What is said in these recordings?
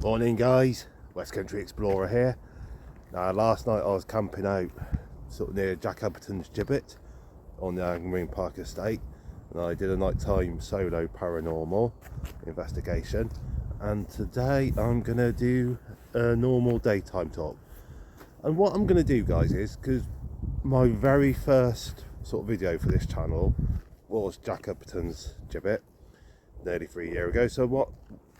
Morning guys, West Country Explorer here. Now last night I was camping out sort of near Jack Uppertons Gibbet on the Angmering Park estate, and I did a nighttime solo paranormal investigation, and today I'm going to do a normal daytime talk. And what I'm going to do guys is, because my very first sort of video for this channel was Jack Uppertons Gibbet nearly 3 years ago, so what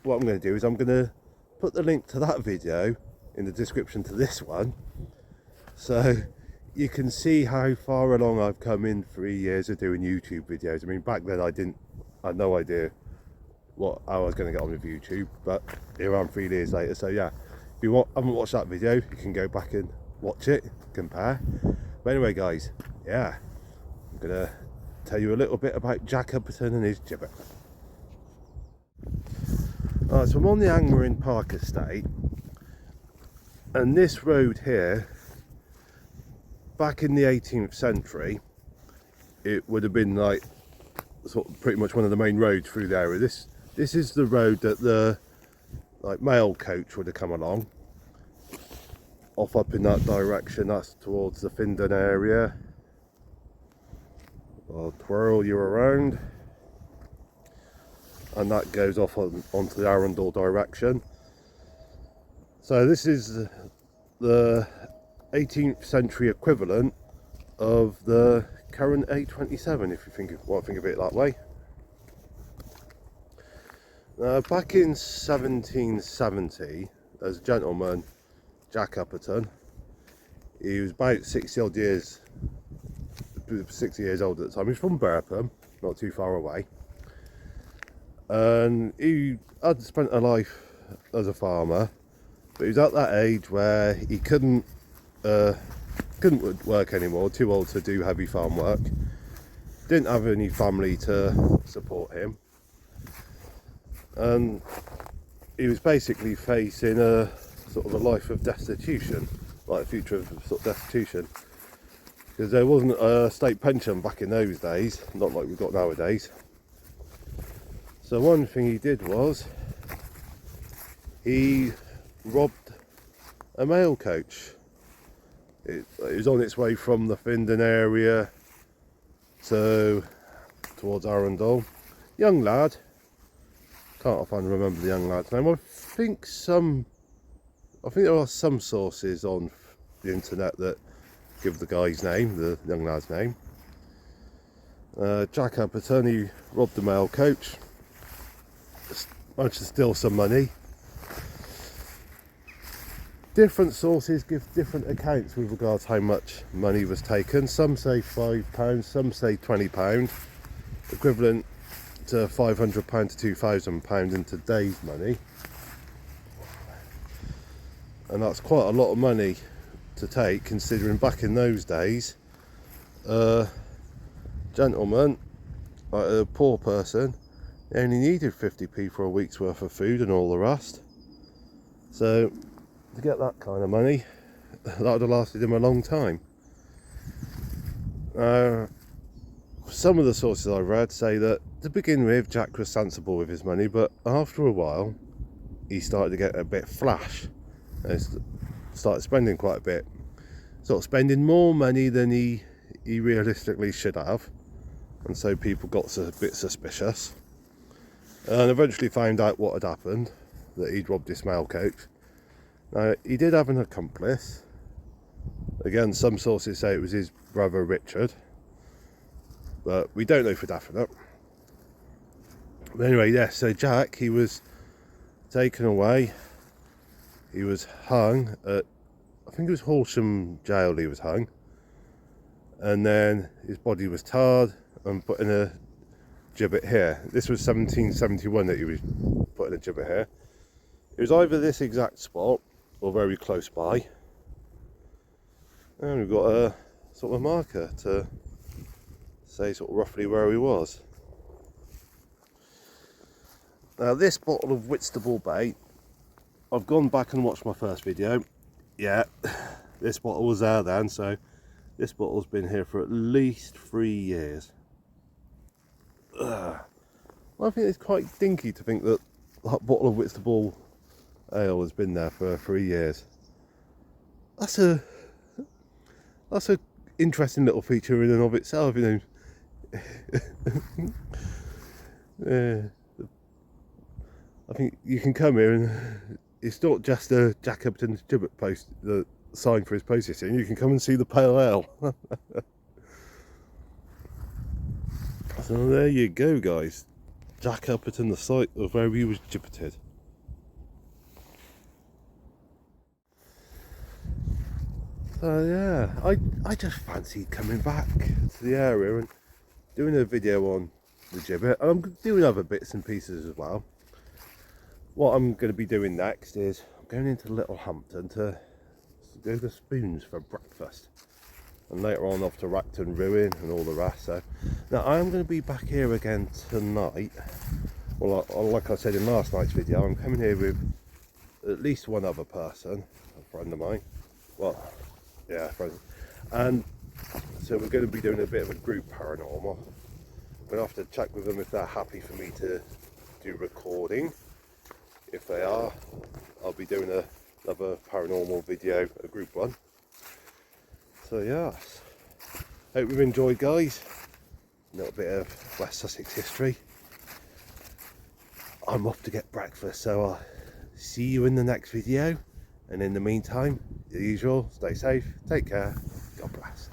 I'm going to do is I'm going to put the link to that video in the description to this one, so you can see how far along I've come in 3 years of doing YouTube videos. I mean, back then I had no idea how I was going to get on with YouTube, but here I am 3 years later. So yeah, if you haven't watched that video, you can go back and watch it, compare. But anyway guys, yeah, I'm going to tell you a little bit about Jack Upperton and his gibbet. Alright, so I'm on the Angmering Park estate, and this road here, back in the 18th century, it would have been like sort of pretty much one of the main roads through the area. This is the road that the mail coach would have come along, off up in that direction. That's towards the Findon area. I'll twirl you around, and that goes off onto the Arundel direction. So this is the 18th century equivalent of the current A27, if you want to think of it that way. Back in 1770, there's a gentleman, Jack Upperton. He was about 60 odd years, 60 years old at the time. He's from Burpham, not too far away. And he had spent a life as a farmer, but he was at that age where he couldn't work anymore, too old to do heavy farm work, didn't have any family to support him, and he was basically facing a sort of a life of destitution, like a future of sort of destitution, because there wasn't a state pension back in those days, not like we've got nowadays. So one thing he did was he robbed a mail coach. It was on its way from the Findon area towards Arundel. Young lad, can't find remember the young lad's name. I think there are some sources on the internet that give the guy's name, the young lad's name. Jack Upperton, he robbed the mail coach, managed to steal some money. Different sources give different accounts with regards to how much money was taken. Some say £5, some say £20, equivalent to £500 to £2,000 in today's money. And that's quite a lot of money to take, considering back in those days, gentleman, like a poor person, they only needed 50p for a week's worth of food and all the rest. So to get that kind of money, that would have lasted him a long time. Some of the sources I've read say that to begin with, Jack was sensible with his money, but after a while he started to get a bit flash and started spending quite a bit, sort of spending more money than he realistically should have, and so people got a bit suspicious and eventually found out what had happened, that he'd robbed this mail coach. Now, he did have an accomplice. Again, some sources say it was his brother Richard, but we don't know for definite. But anyway, yes, so Jack, he was taken away. He was hung at, I think it was Horsham Jail he was hung. And then his body was tarred and put in a gibbet here. This was 1771 that he was put in a gibbet here. It was either this exact spot or very close by, and we've got a sort of marker to say sort of roughly where he was. Now this bottle of Whitstable bait, I've gone back and watched my first video. Yeah, this bottle was there then, so this bottle's been here for at least 3 years. I think it's quite dinky to think that that bottle of Whitstable ale has been there for 3 years. That's a interesting little feature in and of itself, you know. I think you can come here and it's not just a Jack Uppertons Gibbet post, the sign for his post listing. You can come and see the pale ale. So there you go, guys. Jack Upperton, the site of where he was gibbeted. So yeah, I just fancied coming back to the area and doing a video on the Gibbet. And I'm doing other bits and pieces as well. What I'm going to be doing next is I'm going into Little Hampton to go to Spoons for breakfast, and later on off to Racton Ruin and all the rest. So now I am going to be back here again tonight. Well, like I said in last night's video, I'm coming here with at least one other person, a friend of mine. Well, yeah, friend. And so we're going to be doing a bit of a group paranormal. I'm going to have to check with them if they're happy for me to do recording. If they are, I'll be doing another paranormal video, a group one. So yes, hope you've enjoyed, guys. A little bit of West Sussex history. I'm off to get breakfast, so I'll see you in the next video. And in the meantime, the usual, stay safe, take care, God bless.